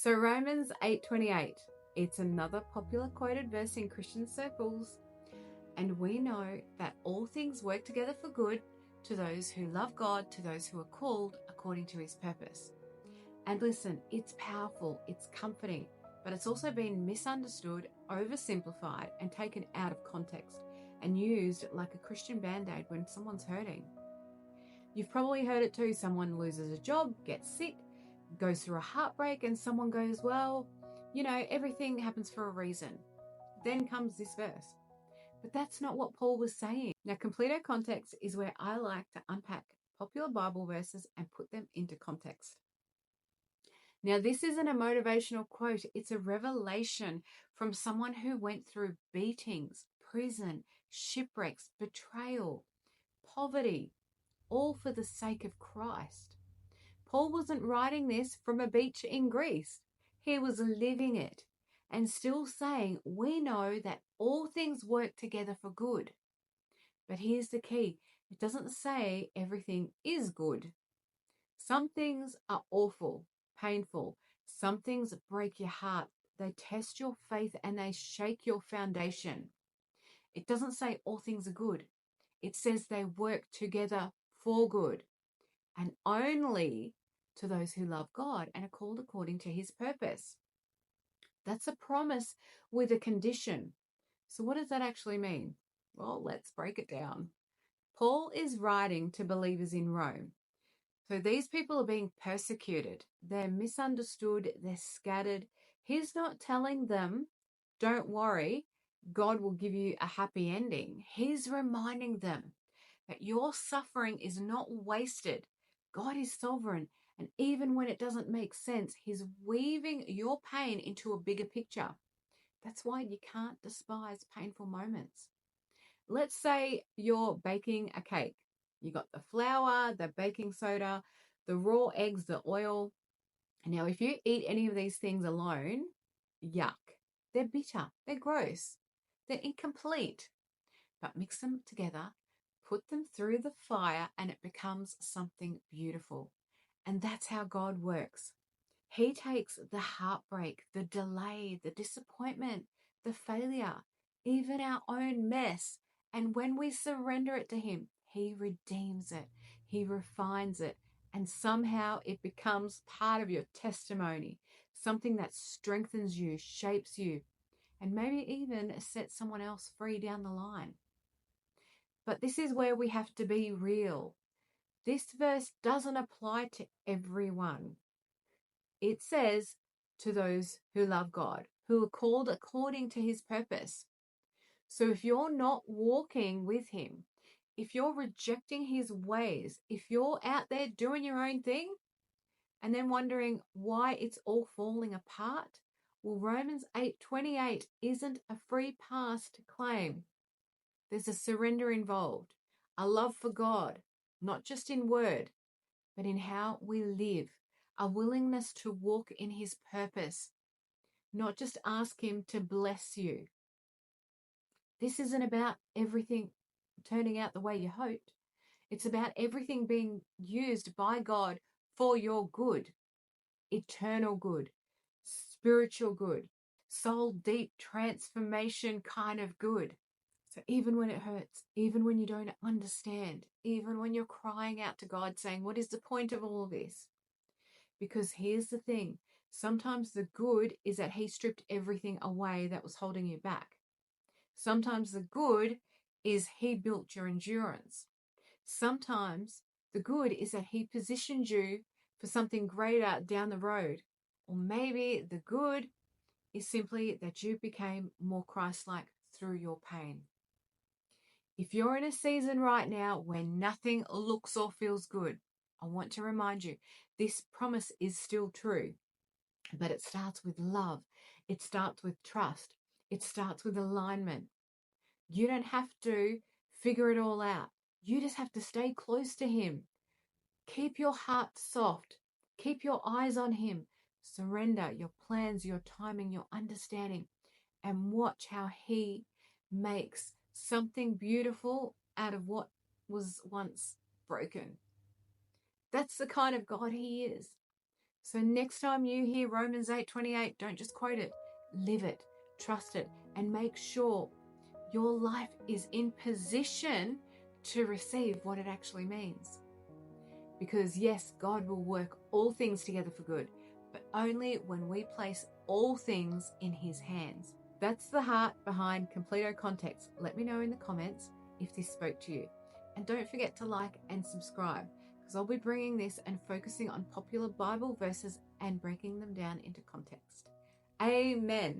So Romans 8:28, it's another popular quoted verse in Christian circles. And we know that all things work together for good to those who love God, to those who are called according to his purpose. And listen, it's powerful, it's comforting, but it's also been misunderstood, oversimplified, and taken out of context and used like a Christian band-aid when someone's hurting. You've probably heard it too. Someone loses a job, gets sick, goes through a heartbreak, and someone goes, well, everything happens for a reason. Then comes this verse. But that's not what Paul was saying. Now, Completo Context is where I like to unpack popular Bible verses and put them into context. Now, this isn't a motivational quote. It's a revelation from someone who went through beatings, prison, shipwrecks, betrayal, poverty, all for the sake of Christ. Paul wasn't writing this from a beach in Greece. He was living it and still saying, we know that all things work together for good. But here's the key. It doesn't say everything is good. Some things are awful, painful. Some things break your heart. They test your faith and they shake your foundation. It doesn't say all things are good. It says they work together for good, and only to those who love God and are called according to his purpose. That's a promise with a condition. So what does that actually mean? Well, let's break it down. Paul is writing to believers in Rome. So these people are being persecuted. They're misunderstood. They're scattered. He's not telling them, don't worry, God will give you a happy ending. He's reminding them that your suffering is not wasted. God is sovereign. And even when it doesn't make sense, he's weaving your pain into a bigger picture. That's why you can't despise painful moments. Let's say you're baking a cake. You got the flour, the baking soda, the raw eggs, the oil. Now, if you eat any of these things alone, yuck. They're bitter. They're gross. They're incomplete. But mix them together, put them through the fire, and it becomes something beautiful. And that's how God works. He takes the heartbreak, the delay, the disappointment, the failure, even our own mess. And when we surrender it to him, he redeems it. He refines it. And somehow it becomes part of your testimony, something that strengthens you, shapes you, and maybe even sets someone else free down the line. But this is where we have to be real. This verse doesn't apply to everyone. It says to those who love God, who are called according to his purpose. So if you're not walking with him, if you're rejecting his ways, if you're out there doing your own thing and then wondering why it's all falling apart, well, Romans 8:28 isn't a free pass to claim. There's a surrender involved, a love for God, not just in word, but in how we live, a willingness to walk in his purpose, not just ask him to bless you. This isn't about everything turning out the way you hoped. It's about everything being used by God for your good, eternal good, spiritual good, soul deep transformation kind of good. So even when it hurts, even when you don't understand, even when you're crying out to God saying, what is the point of all of this? Because here's the thing, sometimes the good is that he stripped everything away that was holding you back. Sometimes the good is he built your endurance. Sometimes the good is that he positioned you for something greater down the road. Or maybe the good is simply that you became more Christ-like through your pain. If you're in a season right now where nothing looks or feels good, I want to remind you, this promise is still true, but it starts with love. It starts with trust. It starts with alignment. You don't have to figure it all out. You just have to stay close to him. Keep your heart soft. Keep your eyes on him. Surrender your plans, your timing, your understanding, and watch how he makes something beautiful out of what was once broken. That's the kind of God he is. So next time you hear Romans 8:28, don't just quote it, live it, trust it, and make sure your life is in position to receive what it actually means. Because yes, God will work all things together for good, but only when we place all things in his hands. That's the heart behind Completo Context. Let me know in the comments if this spoke to you. And don't forget to like and subscribe, because I'll be bringing this and focusing on popular Bible verses and breaking them down into context. Amen.